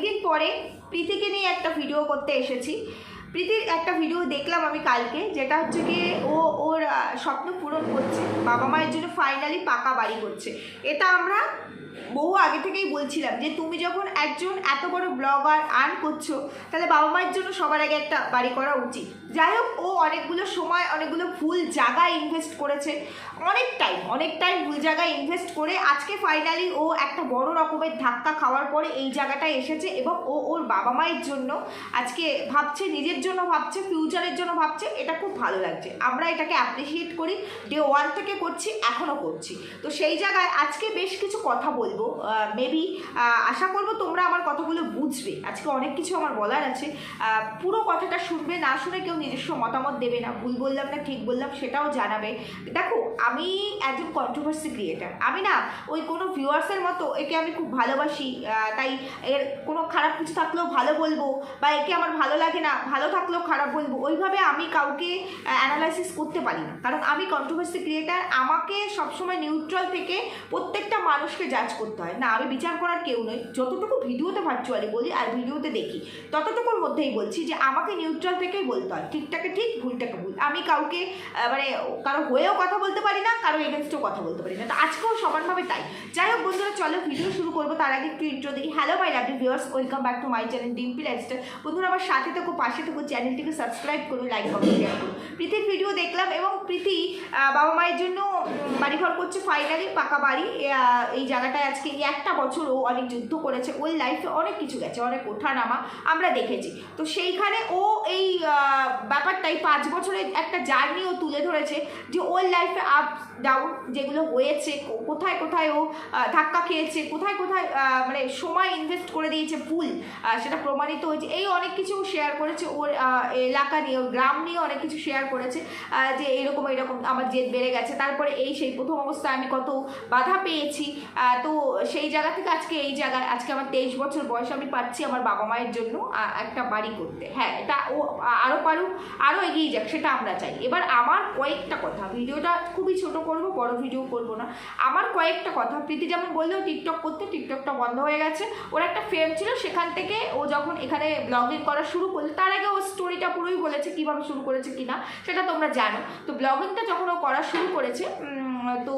দিন পরে প্রীতিকে নিয়ে একটা ভিডিও করতে এসেছি। প্রীতির একটা ভিডিও দেখলাম আমি কালকে, যেটা হচ্ছে গিয়ে ওর স্বপ্ন পূরণ করছে, বাবা মায়ের জন্য ফাইনালি পাকা বাড়ি করছে। এটা আমরা বহু আগে থেকেই বলছিলাম যে তুমি যখন একজন এত বড় ব্লগার আর্ন করছো, তাহলে বাবা মায়ের জন্য সবার আগে একটা বাড়ি করা উচিত। যাই হোক, ও অনেকগুলো সময় অনেকগুলো ভুল জায়গায় ইনভেস্ট করেছে, অনেক টাইম ভুল জায়গায় ইনভেস্ট করে আজকে ফাইনালি ও একটা বড় রকমের ধাক্কা খাওয়ার পরে এই জায়গাটায় এসেছে এবং ওর বাবা মায়ের জন্য আজকে ভাবছে, নিজের জন্য ভাবছে, ফিউচারের জন্য ভাবছে। এটা খুব ভালো লাগছে, আমরা এটাকে অ্যাপ্রিসিয়েট করি, ডে 1 থেকে করছি, এখনও করছি। তো সেই জায়গায় আজকে বেশ কিছু কথা বলবো, মেবি আশা করবো তোমরা আমার কথাগুলো বুঝবে। আজকে অনেক কিছু আমার বলার আছে, পুরো কথাটা শুনবে, না শুনে কেউ নিজস্ব মতামত দেবে না, ভুল বললাম না ঠিক বললাম সেটাও জানাবে। দেখো, আমি একজন কন্ট্রোভার্সি ক্রিয়েটার, আমি না ওই কোনো ভিউয়ার্সের মতো একে আমি খুব ভালোবাসি, তাই এর কোনো খারাপ কিছু থাকলেও ভালো বলবো, বা একে আমার ভালো লাগে না ভালো থাকলেও খারাপ বলবো, ওইভাবে আমি কাউকে অ্যানালাইসিস করতে পারি না। কারণ আমি কন্ট্রোভার্সি ক্রিয়েটার, আমাকে সবসময় নিউট্রাল থেকে প্রত্যেকটা মানুষকে জাজ করতে হয় না, আমি বিচার করার কেউ নই। যতটুকু ভিডিওতে ভার্চুয়ালি বলি আর ভিডিওতে দেখি ততটুকুর মধ্যেই বলছি যে আমাকে নিউট্রাল থেকেই বলতে হয়, ঠিকটাকে ঠিক ভুলটাকে ভুল। আমি কাউকে মানে কারো হয়েও কথা বলতে পারি না, কারো এগেনস্টেও কথা বলতে পারি না, তো আজকেও সমানভাবে তাই। যাই হোক বন্ধুরা, চলো ভিডিও শুরু করবো, তার আগে একটু ইন্ট্রো দিই। Hello my lovely viewers, welcome back to my channel Dimpi lifestyle. বন্ধুরা আমার সাথে থেকো, পাশে থেকো, চ্যানেলটিকে সাবস্ক্রাইব করো, লাইক কমেন্ট শেয়ার করো। প্রীতির ভিডিও দেখলাম এবং প্রীতি বাবা মায়ের জন্য বাড়িঘর করছে, ফাইনালি পাকা বাড়ি। এই জায়গাটায় আজকে একটা বছর ও অনেক যুদ্ধ করেছে, ওর লাইফে অনেক কিছু গেছে, অনেক ওঠা নামা আমরা দেখেছি। তো সেইখানে ও এই ব্যাপারটাই 5 বছরের একটা জার্নি ও তুলে ধরেছে, যে ওর লাইফে আপ ডাউন যেগুলো হয়েছে, কোথায় কোথায় ও ধাক্কা খেয়েছে, কোথায় কোথায় মানে সময় ইনভেস্ট করে দিয়েছে ভুল, সেটা প্রমাণিত হয়েছে। এই অনেক কিছু শেয়ার করেছে, ওর এলাকা নিয়ে, ওর গ্রাম নিয়ে অনেক কিছু শেয়ার করেছে, যে এইরকম আমার জেদ বেড়ে গেছে, তারপরে সেই প্রথম অবস্থায় আমি কত বাধা পেয়েছি। তো সেই জায়গা থেকে আজকে এই জায়গায়, আজকে আমার 23 বছর বয়স, আমি পাচ্ছি আমার বাবা মায়ের জন্য একটা বাড়ি করতে। হ্যাঁ, এটা ও আরও পারুক, আরও এগিয়ে যাক, সেটা আমরা চাই। এবার আমার কয়েকটা কথা, ভিডিওটা খুবই ছোট করব, বড় ভিডিও করব না। আমার কয়েকটা কথা, প্রীতি যেমন বললো টিকটক করতে, টিকটকটা বন্ধ হয়ে গেছে, ওর একটা ফেম ছিল, সেখান থেকে ও যখন এখানে ব্লগিং করা শুরু করলো, তার আগে ও স্টোরিটা পুরোই বলেছে কীভাবে শুরু করেছে কিনা, সেটা তোমরা জানো। তো ব্লগিংটা যখন ও করা শুরু করেছে, তো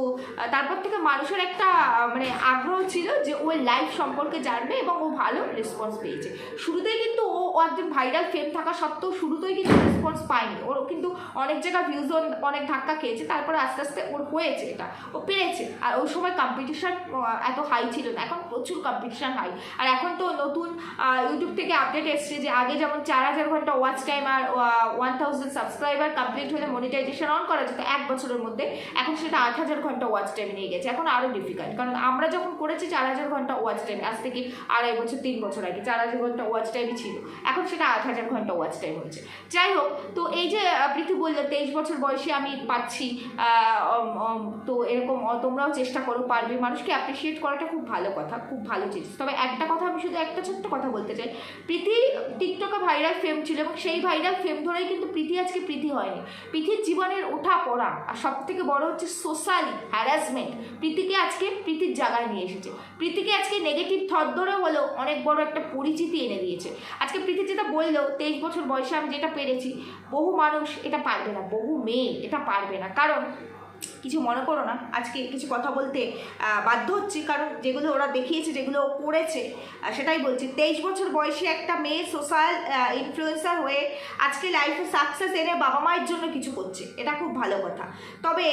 তারপর থেকে মানুষের একটা মানে আগ্রহ ছিল যে ওর লাইফ সম্পর্কে জানবে, এবং ও ভালো রেসপন্স পেয়েছে। শুরুতেই কিন্তু ও একজন ভাইরাল ফেম থাকা সত্ত্বেও শুরুতেই কিন্তু রেসপন্স পায়নি, ওর কিন্তু অনেক জায়গায় ভিউজ অনেক ধাক্কা খেয়েছে, তারপরে আস্তে আস্তে ওর হয়েছে, এটা ও পেরেছে। আর ওই সময় কম্পিটিশান এত হাই ছিল না, এখন প্রচুর কম্পিটিশান হাই। আর এখন তো নতুন ইউটিউব থেকে আপডেট এসছে যে আগে যেমন 4000 ঘন্টা ওয়াচ টাইম আর 1000 সাবস্ক্রাইবার কমপ্লিট হলে মনিটাইজেশন অন করা যেত 1 বছরের মধ্যে, এখন সেটা 8000 ঘন্টা ওয়াচ টাইম নিয়ে গেছে। এখন আরও ডিফিকাল্ট, কারণ আমরা যখন করেছি 4000 ঘন্টা ওয়াচ টাইম, আজ থেকে 2.5 বছর 3 বছর আগে 4000 ঘন্টা ওয়াচ টাইমই ছিল, এখন সেটা 8000 ঘন্টা ওয়াচ টাইম হচ্ছে। যাই হোক, তো এই যে প্রীতি বললো 23 বছর বয়সে আমি পাচ্ছি, তো এরকম তোমরাও চেষ্টা করো, পারবে। মানুষকে অ্যাপ্রিসিয়েট করাটা খুব ভালো কথা, খুব ভালো জিনিস। তবে একটা কথা, আমি শুধু একটা ছোট্ট কথা বলতে চাই, প্রীতি টিকটকে ভাইরাল ফেম ছিল, এবং সেই ভাইরাল ফেম ধরেই কিন্তু প্রীতি আজকে প্রীতি হয়নি। প্রীতির জীবনের ওঠা পড়া, আর সব থেকে বড় হচ্ছে সোশ্যাল হ্যারাসমেন্ট প্রীতিকে আজকে প্রীতির জায়গায় নিয়ে এসেছে। প্রীতিকে আজকে নেগেটিভ থট ধরে হলেও অনেক বড় একটা পরিচিতি এনে দিয়েছে। আজকে প্রীতি যেটা বললো 23 বছর বয়সে আমি যেটা পেরেছি, বহু মানুষ এটা পারবে না, বহু মেয়ে এটা পারবে না। কারণ কিছু মনে করো না, আজকে কিছু কথা বলতে বাধ্য হচ্ছি, কারণ যেগুলো ওরা দেখিয়েছে, যেগুলো করেছে, সেটাই বলছি। 23 বছর বয়সে একটা মেয়ে সোশ্যাল ইনফ্লুয়েন্সার হয়ে আজকে লাইফে সাকসেস এনে বাবা মায়ের জন্য কিছু করছে, এটা খুব ভালো কথা। তবে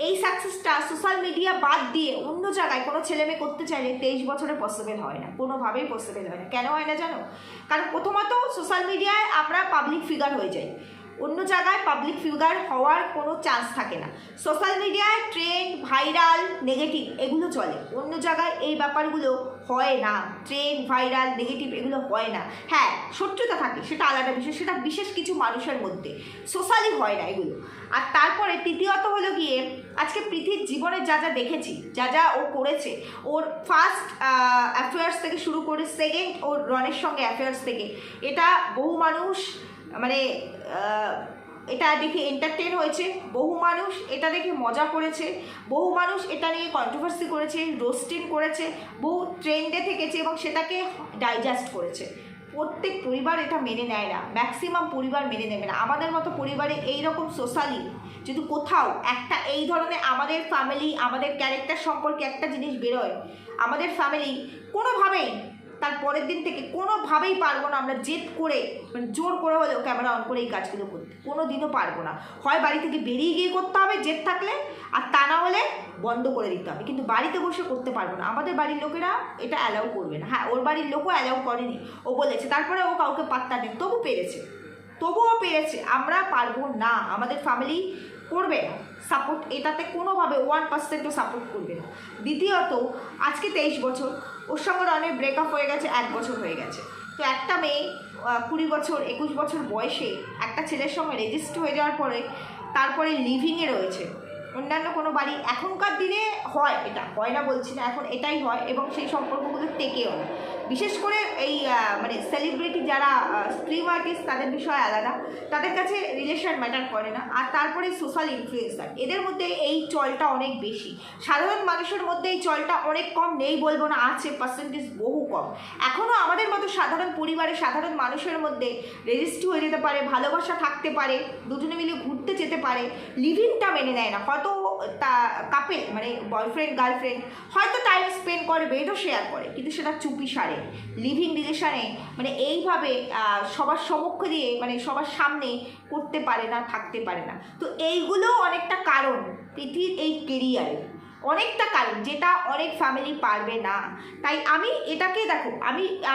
এই সাকসেসটা সোশ্যাল মিডিয়া বাদ দিয়ে অন্য জায়গায় কোনো ছেলে মেয়ে করতে চাইলে 23 বছরে পসিবল হয় না, কোনোভাবেই পসিবল হয় না। কেন হয় না জানো? কারণ প্রথমত সোশ্যাল মিডিয়ায় আমরা পাবলিক ফিগার হয়ে যাই, অন্য জায়গায় পাবলিক ফিগার হওয়ার কোনো চান্স থাকে না। সোশ্যাল মিডিয়ায় ট্রেন্ড, ভাইরাল, নেগেটিভ এগুলো চলে, অন্য জায়গায় এই ব্যাপারগুলো হয় না। ট্রেন্ড, ভাইরাল, নেগেটিভ এগুলো হয় না। হ্যাঁ, সত্যতা থাকে, সেটা আলাদা বিষয়, সেটা বিশেষ কিছু মানুষের মধ্যে, সোশ্যালি হয় না এগুলো। আর তারপরে তৃতীয়ত হলো গিয়ে, আজকে প্রীতির জীবনে যা যা দেখেছি, যা যা ও করেছে, ওর ফার্স্ট অ্যাফেয়ার্স থেকে শুরু করে সেকেন্ড ওর রনের সঙ্গে অ্যাফেয়ার্স থেকে, এটা বহু মানুষ মানে এটা দেখে এন্টারটেন হয়েছে, বহু মানুষ এটা দেখে মজা করেছে, বহু মানুষ এটা নিয়ে কন্ট্রোভার্সি করেছে, রোস্টিং করেছে, বহু ট্রেন্ডে থেকেছে এবং সেটাকে ডাইজেস্ট করেছে। প্রত্যেক পরিবার এটা মেনে নেয় না, ম্যাক্সিমাম পরিবার মেনে নেবে না। আমাদের মতো পরিবারে এইরকম সোশ্যালি যদি কোথাও একটা এই ধরনের আমাদের ফ্যামিলি, আমাদের ক্যারেক্টার সম্পর্কে একটা জিনিস বেরোয়, আমাদের ফ্যামিলি কোনোভাবেই তার পরের দিন থেকে কোনোভাবেই পারবো না আমরা জেদ করে, মানে জোর করে হলেও ক্যামেরা অন করে এই কাজগুলো করতে কোনো দিনও পারবো না। হয় বাড়ি থেকে বেরিয়ে গিয়ে করতে হবে জেদ থাকলে, আর তা না হলে বন্ধ করে দিতে হবে, কিন্তু বাড়িতে বসে করতে পারবো না। আমাদের বাড়ির লোকেরা এটা অ্যালাউ করবে না। হ্যাঁ, ওর বাড়ির লোকও অ্যালাউ করেনি, ও বলেছে, তারপরে ও কাউকে পাত্তা নেই, তবুও পেরেছে। আমরা পারবো না, আমাদের ফ্যামিলি করবে না সাপোর্ট, এটাতে কোনোভাবে 1%ও সাপোর্ট করবে না। দ্বিতীয়ত, আজকে 23 বছর, ওর সঙ্গে অনেক ব্রেকআপ হয়ে গেছে, 1 বছর হয়ে গেছে। তো একটা মেয়ে 20 বছর 21 বছর বয়সে একটা ছেলের সঙ্গে রেজিস্টার হয়ে যাওয়ার পরে তারপরে লিভিংয়ে রয়েছে। অন্যান্য কোনো বাড়ি এখনকার দিনে হয়, এটা হয় না বলছি না, এখন এটাই হয় এবং সেই সম্পর্কগুলো টেকেও না। বিশেষ করে এই মানে সেলিব্রিটি যারা স্ট্রিম আর্টিস্ট তাদের বিষয় আলাদা, তাদের কাছে রিলেশন ম্যাটার করে না। আর তারপরে সোশ্যাল ইনফ্লুয়েন্সার, এদের মধ্যে এই চলটা অনেক বেশি। সাধারণ মানুষের মধ্যে এই চলটা অনেক কম, নেই বলবো না, আছে, পার্সেন্টেজ বহু কম। এখনও আমাদের মতো সাধারণ পরিবারে সাধারণ মানুষের মধ্যে রেজিস্ট্রি হয়ে যেতে পারে, ভালোবাসা থাকতে পারে, দুজনে মিলে ঘুরতে যেতে পারে, লিভিংটা মেনে নেয় না। হয়তো তা কাপেল মানে বয়ফ্রেন্ড গার্লফ্রেন্ড হয়তো টাইম স্পেন্ড করে, বেডও শেয়ার করে, কিন্তু সেটা চুপি সারে। লিভিং রিলেশনে মানে এইভাবে সবার সম্মুখে দিয়ে মানে সবার সামনে করতে পারে না, থাকতে পারে না। তো এইগুলো অনেকটা কারণ পৃথিবীর এই কেরিয়ারে, অনেকটা কারণ যেটা অনেক ফ্যামিলি পারবে না। তাই আমি এটাকে দেখো,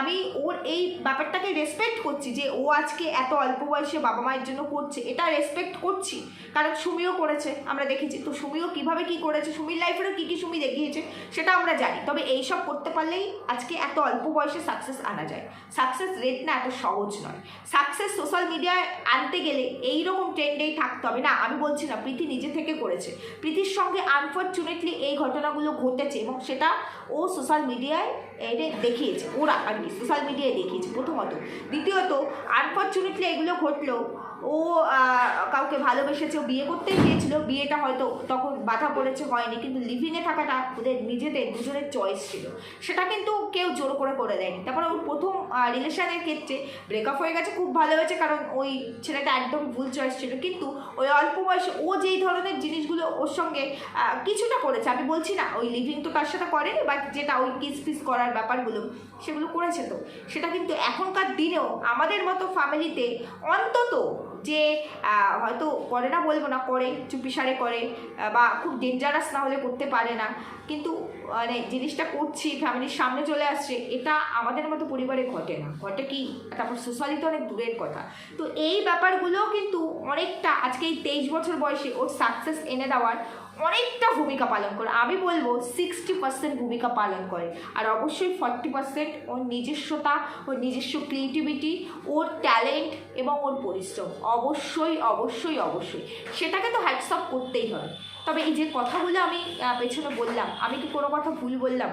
আমি ওর এই ব্যাপারটাকে রেসপেক্ট করছি যে ও আজকে এত অল্প বয়সে বাবা মায়ের জন্য করছে, এটা রেসপেক্ট করছি। কারণ সুমিও করেছে, আমরা দেখেছি তো সুমিও কীভাবে কী করেছে, সুমির লাইফেরও কী কী সুমি দেখিয়েছে সেটা আমরা জানি। তবে এইসব করতে পারলেই আজকে এত অল্প বয়সে সাকসেস আনা যায়। সাকসেস রেট না এত সহজ নয়। সাকসেস সোশ্যাল মিডিয়ায় আনতে গেলে এইরকম ট্রেন্ডেই থাকতে হবে না। আমি বলছি না, প্রীতি নিজে থেকে করেছে, প্রীতির সঙ্গে আনফর্চুনেটলি এই ঘটনাগুলো ঘটেছে এবং সেটা ও সোশ্যাল মিডিয়ায় এটা দেখিয়েছে, ওরা আর কি সোশ্যাল মিডিয়ায় দেখিয়েছে প্রথমত। দ্বিতীয়ত, আনফর্চুনেটলি এগুলো ঘটলো, ও কাউকে ভালোবেসেছে, ও বিয়ে করতেই গিয়েছিল, বিয়েটা হয়তো তখন বাধা পড়েছে, হয়নি, কিন্তু লিভিংয়ে থাকাটা ওদের নিজেদের দুজনের চয়েস ছিল, সেটা কিন্তু কেউ জোর করে দেয়নি। তারপরে ওর প্রথম রিলেশনের ক্ষেত্রে ব্রেকআপ হয়ে গেছে, খুব ভালো হয়েছে, কারণ ওই ছেলেটা একদম ভুল চয়েস ছিল। কিন্তু ওই অল্প বয়সে ও যেই ধরনের জিনিসগুলো ওর সঙ্গে কিছুটা করেছে, আমি বলছি না ওই লিভিং তো তার সাথে করেনি, বাট যেটা ওই কিস ফিস করার ব্যাপারগুলো সেগুলো করেছে, তো সেটা কিন্তু এখনকার দিনেও আমাদের মতো ফ্যামিলিতে অন্তত যে হয়তো করে না বলবো না, করে চুপিসারে করে বা খুব ডেঞ্জারাস না হলে করতে পারে না, কিন্তু মানে জিনিসটা করছি ফ্যামিলির সামনে চলে আসছে, এটা আমাদের মতো পরিবারে ঘটে না। ঘটে কি, তারপর সোশ্যালি তো অনেক দূরের কথা। তো এই ব্যাপারগুলোও কিন্তু অনেকটা আজকে এই 23 বছর বয়সে ওর সাকসেস এনে দেওয়ার অনেকটা ভূমিকা পালন করে। আমি বলবো 60% ভূমিকা পালন করে, আর অবশ্যই 40% ওর নিজস্বতা, ওর নিজস্ব ক্রিয়েটিভিটি, ওর ট্যালেন্ট এবং ওর পরিশ্রম। অবশ্যই অবশ্যই অবশ্যই সেটাকে তো হ্যাটস অফ করতেই হবে। তবে এই যে কথাগুলো আমি পেছনে বললাম, আমি কি কোনো কথা ভুল বললাম?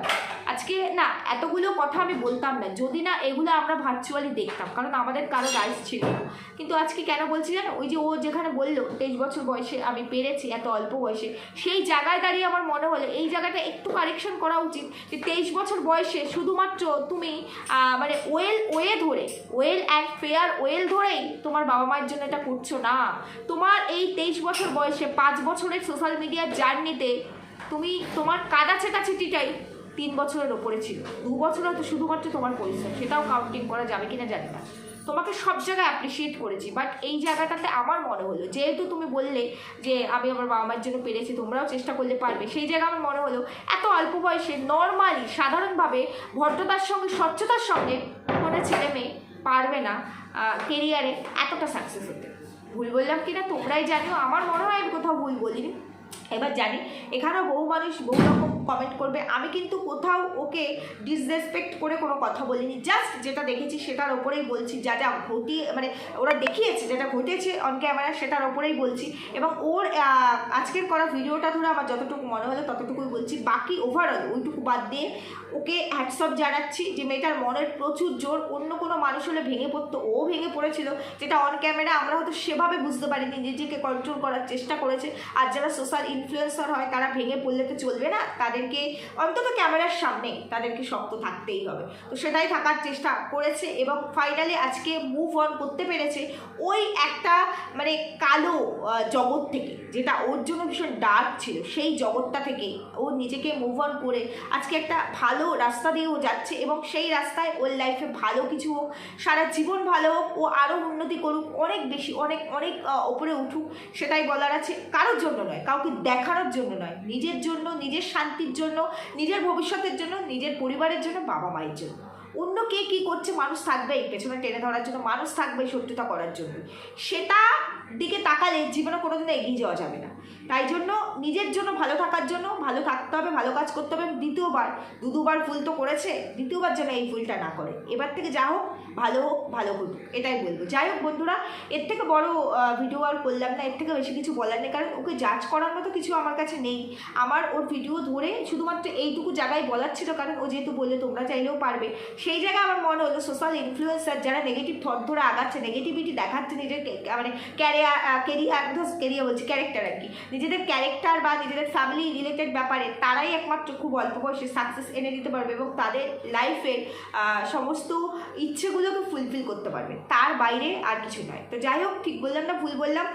আজকে না, এতগুলো কথা আমি বলতাম না যদি না এগুলো আমরা ভার্চুয়ালি দেখতাম, কারণ আমাদের কারো রাইস ছিল না। কিন্তু আজকে কেন বলছি জানো, ওই যে ও যেখানে বললো 23 বছর বয়সে আমি পেরেছি এত অল্প বয়সে, সেই জায়গায় দাঁড়িয়ে আমার মনে হলো এই জায়গাটা একটু কারেকশন করা উচিত যে 23 বছর বয়সে শুধুমাত্র তুমি মানে ওয়েল অ্যান্ড ফেয়ার ওয়েল ধরেই তোমার বাবা মায়ের জন্য এটা করছো না। তোমার এই 23 বছর বয়সে 5 বছরের সোশ্যাল মিডিয়ার জার্নিতে তুমি তোমার কাদা ছেটাছেটিটাই 3 বছরের ওপরে ছিল। 2 বছর হয়তো শুধুমাত্র তোমার পরিশ্রম, সেটাও কাউন্টিং করা যাবে কিনা জানি না। তোমাকে সব জায়গায় অ্যাপ্রিসিয়েট করেছি, বাট এই জায়গাটাতে আমার মনে হলো যেহেতু তুমি বললে যে আমি আমার বাবা মায়ের জন্য পেরেছি, তোমরাও চেষ্টা করলে পারবে, সেই জায়গায় আমার মনে হলো এত অল্প বয়সে নর্মালি সাধারণভাবে ভদ্রতার সঙ্গে স্বচ্ছতার সঙ্গে কোনো ছেলে মেয়ে পারবে না কেরিয়ারে এতটা সাকসেস হতে। ভুল বললাম কিনা তোমরাই জানিও, আমার মনে হয় আমি কোথাও ভুল বলিনি। এবার জানি এখানেও বহু মানুষ বহু রকম কমেন্ট করবে। আমি কিন্তু কোথাও ওকে ডিসরেসপেক্ট করে কোনো কথা বলিনি, জাস্ট যেটা দেখেছি সেটার ওপরেই বলছি, যা যা ঘটিয়ে মানে ওরা দেখিয়েছে যেটা ঘটেছে অন ক্যামেরা সেটার ওপরেই বলছি। এবং ওর আজকের করা ভিডিওটা ধরে আমার যতটুকু মনে হলো ততটুকুই বলছি, বাকি ওভারঅল ওইটুকু বাদ দিয়ে ওকে হ্যাটস অফ জানাচ্ছি যে মেয়েটার মনের প্রচুর জোর। অন্য কোনো মানুষ হলে ভেঙে পড়তো, ও ভেঙে পড়েছিল, যেটা অন ক্যামেরা আমরা হয়তো সেভাবে বুঝতে পারিনি, নিজেকে কন্ট্রোল করার চেষ্টা করেছে। আর যারা সোশ্যাল ইনফ্লুয়েন্সার হয় তারা ভেঙে পড়লে তো চলবে না, তাদেরকে অন্তত ক্যামেরার সামনে তাদেরকে শক্ত থাকতেই হবে। তো সেটাই থাকার চেষ্টা করেছে এবং ফাইনালি আজকে মুভ অন করতে পেরেছে ওই একটা মানে কালো জগৎ থেকে, যেটা ওর জন্য ভীষণ ডার্ক ছিল, সেই জগৎটা থেকে ও নিজেকে মুভ অন করে আজকে একটা ভালো রাস্তা দিয়েও যাচ্ছে। এবং সেই রাস্তায় ওর লাইফে ভালো কিছু হোক, সারা জীবন ভালো হোক, ও আরও উন্নতি করুক, অনেক বেশি অনেক অনেক ওপরে উঠুক, সেটাই বলার আছে। কারোর জন্য নয়, কাউকে দেখানোর জন্য নয়, নিজের জন্য, নিজের শান্তির জন্য, নিজের ভবিষ্যতের জন্য, নিজের পরিবারের জন্য, বাবা মায়ের জন্য। অন্য কে কী করছে মানুষ থাকবেই পেছনে টেনে ধরার জন্য, মানুষ থাকবেই সত্যতা করার জন্য, সেটা দিকে তাকালে জীবনে কোনোদিনও এগিয়ে যাওয়া যাবে না। তাই জন্য নিজের জন্য ভালো থাকার জন্য ভালো থাকতে হবে, ভালো কাজ করতে হবে। দ্বিতীয়বার দুবার ভুল তো করেছে, দ্বিতীয়বার যেন এই ভুলটা না করে, এবার থেকে যা হোক ভালো হোক, ভালো ঘটুক, এটাই বলবো। যাই হোক বন্ধুরা, এর থেকে বড় ভিডিও আর করলাম না, এর থেকে বেশি কিছু বলার নেই, কারণ ওকে জাজ করার মতো কিছু আমার কাছে নেই। আমার ওর ভিডিও ধরে শুধুমাত্র এইটুকু জায়গায় বলার ছিল, কারণ ও যেহেতু বললে তোমরা চাইলেও পারবে, সেই জায়গায় আমার মনে হলো সোশ্যাল ইনফ্লুয়েন্সার যারা নেগেটিভ থট ধরে আগাচ্ছে, নেগেটিভিটি দেখাচ্ছে, নিজের মানে কেরিয়ার বলছি ক্যারেক্টার আর কি, নিজেদের ক্যারেক্টার বা নিজেদের ফ্যামিলি রিলেটেড ব্যাপারে, তারাই একমাত্র খুব অল্প বয়সে সাকসেস এনে দিতে পারবে এবং তাদের লাইফের সমস্ত ইচ্ছেগুলোকে ফুলফিল করতে পারবে, তার বাইরে আর কিছু নয়। তো যাই হোক, ঠিক বললাম না ভুল বললাম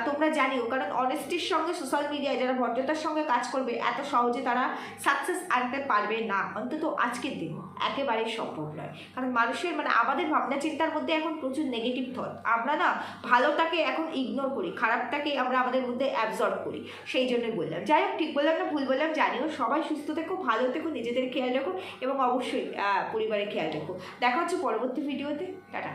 তোমরা জানিও, কারণ অনেস্টির সঙ্গে সোশ্যাল মিডিয়ায় যারা ভদ্রতার সঙ্গে কাজ করবে এত সহজে তারা সাকসেস আনতে পারবে না, অন্তত আজকের দিন একেবারেই সম্ভব নয়। কারণ মানুষের মানে আমাদের ভাবনা চিন্তার মধ্যে এখন প্রচুর নেগেটিভ থট, আমরা না ভালোটাকে এখন ইগনোর করি, খারাপটাকে আমরা আমাদের মধ্যে অ্যাবজর্ব করি, সেই জন্যই বললাম। যাই হোক, ঠিক বললাম না ভুল বললাম জানিও। সবাই সুস্থ থেকো, ভালো থেকো, নিজেদের খেয়াল রাখো এবং অবশ্যই পরিবারের খেয়াল রাখো। দেখা হচ্ছে পরবর্তী ভিডিওতে। টাটা।